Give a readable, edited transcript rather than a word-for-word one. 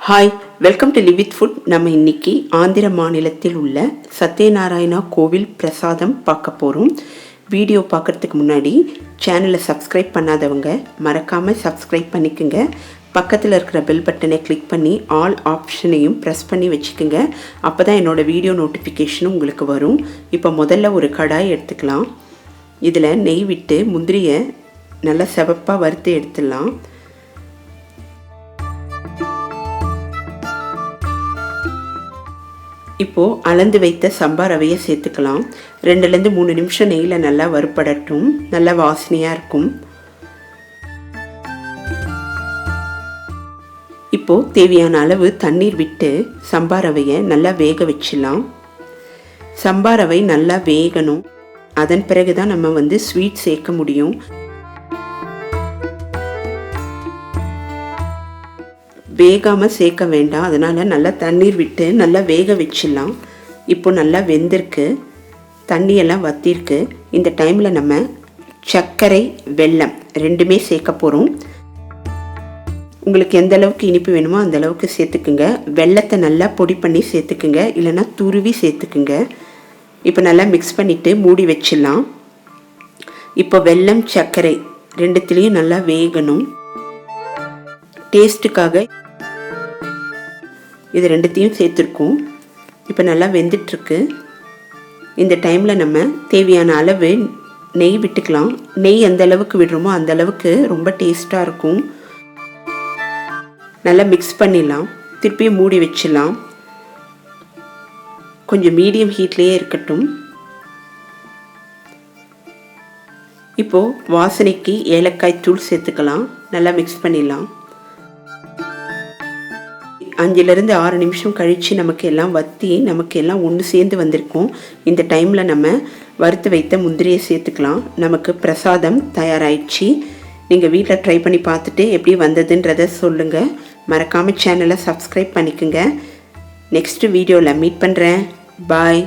Hi, welcome to live with food. நம்ம இன்னைக்கு ஆந்திர மாநிலத்தில் உள்ள சத்யநாராயணா கோவில் பிரசாதம் பார்க்க போகிறோம். வீடியோ பார்க்குறதுக்கு முன்னாடி சேனலை சப்ஸ்கிரைப் பண்ணாதவங்க மறக்காமல் சப்ஸ்கிரைப் பண்ணிக்கோங்க. பக்கத்தில் இருக்கிற பெல் பட்டனை கிளிக் பண்ணி ஆல் ஆப்ஷனையும் ப்ரெஸ் பண்ணி வச்சுக்கோங்க. அப்போ தான் என்னோடய வீடியோ நோட்டிஃபிகேஷனும் உங்களுக்கு வரும். இப்போ முதல்ல ஒரு கடாய் எடுத்துக்கலாம். இதில் நெய் விட்டு முந்திரியை நல்லா செவப்பாக வறுத்து எடுத்துடலாம். இப்போது அளந்து வைத்த சம்பா ரவையை சேர்த்துக்கலாம். 2-3 நிமிஷம் நெய்யில் நல்லா வறுப்படட்டும். நல்லா வாசனையாக இருக்கும். இப்போது தேவையான அளவு தண்ணீர் விட்டு சம்பா ரவையை நல்லா வேக வச்சிடலாம். சம்பா ரவை நல்லா வேகணும். அதன் பிறகு தான் நம்ம ஸ்வீட் சேர்க்க முடியும். வேகாமல் சேர்க்க வேண்டாம். அதனால் நல்லா தண்ணீர் விட்டு நல்லா வேக வச்சிடலாம். இப்போ நல்லா வெந்திருக்கு, தண்ணியெல்லாம் வற்றிருக்கு. இந்த டைமில் நம்ம சர்க்கரை வெல்லம் ரெண்டுமே சேர்க்க போகிறோம். உங்களுக்கு எந்த அளவுக்கு இனிப்பு வேணுமோ அந்த அளவுக்கு சேர்த்துக்குங்க. வெல்லத்தை நல்லா பொடி பண்ணி சேர்த்துக்குங்க, இல்லைன்னா துருவி சேர்த்துக்குங்க. இப்போ நல்லா மிக்ஸ் பண்ணிவிட்டு மூடி வச்சிடலாம். இப்போ வெல்லம் சர்க்கரை ரெண்டுத்துலேயும் நல்லா வேகணும். டேஸ்ட்டுக்காக இது ரெண்டுத்தையும் சேர்த்துருக்கோம். இப்போ நல்லா வெந்துட்டுருக்கு. இந்த டைமில் நம்ம தேவையான அளவு நெய் விட்டுக்கலாம். நெய் எந்த அளவுக்கு விடுறோமோ அந்த அளவுக்கு ரொம்ப டேஸ்ட்டாக இருக்கும். நல்லா மிக்ஸ் பண்ணிடலாம். திருப்பியும் மூடி வச்சிடலாம். கொஞ்சம் மீடியம் ஹீட்லேயே இருக்கட்டும். இப்போது வாசனைக்கு ஏலக்காய் தூள் சேர்த்துக்கலாம். நல்லா மிக்ஸ் பண்ணிடலாம். 5-6 நிமிஷம் கழித்து நமக்கு எல்லாம் வற்றி நமக்கு எல்லாம் ஒன்று சேர்ந்து வந்திருக்கும். இந்த டைமில் நம்ம வறுத்து வைத்த முந்திரியை சேர்த்துக்கலாம். நமக்கு பிரசாதம் தயாராகிடுச்சு. நீங்கள் வீட்டில் ட்ரை பண்ணி பார்த்துட்டு எப்படி வந்ததுன்றதை சொல்லுங்கள். மறக்காமல் சேனலை சப்ஸ்கிரைப் பண்ணிக்கோங்க. நெக்ஸ்ட் வீடியோவில் மீட் பண்ணுறேன். பாய்.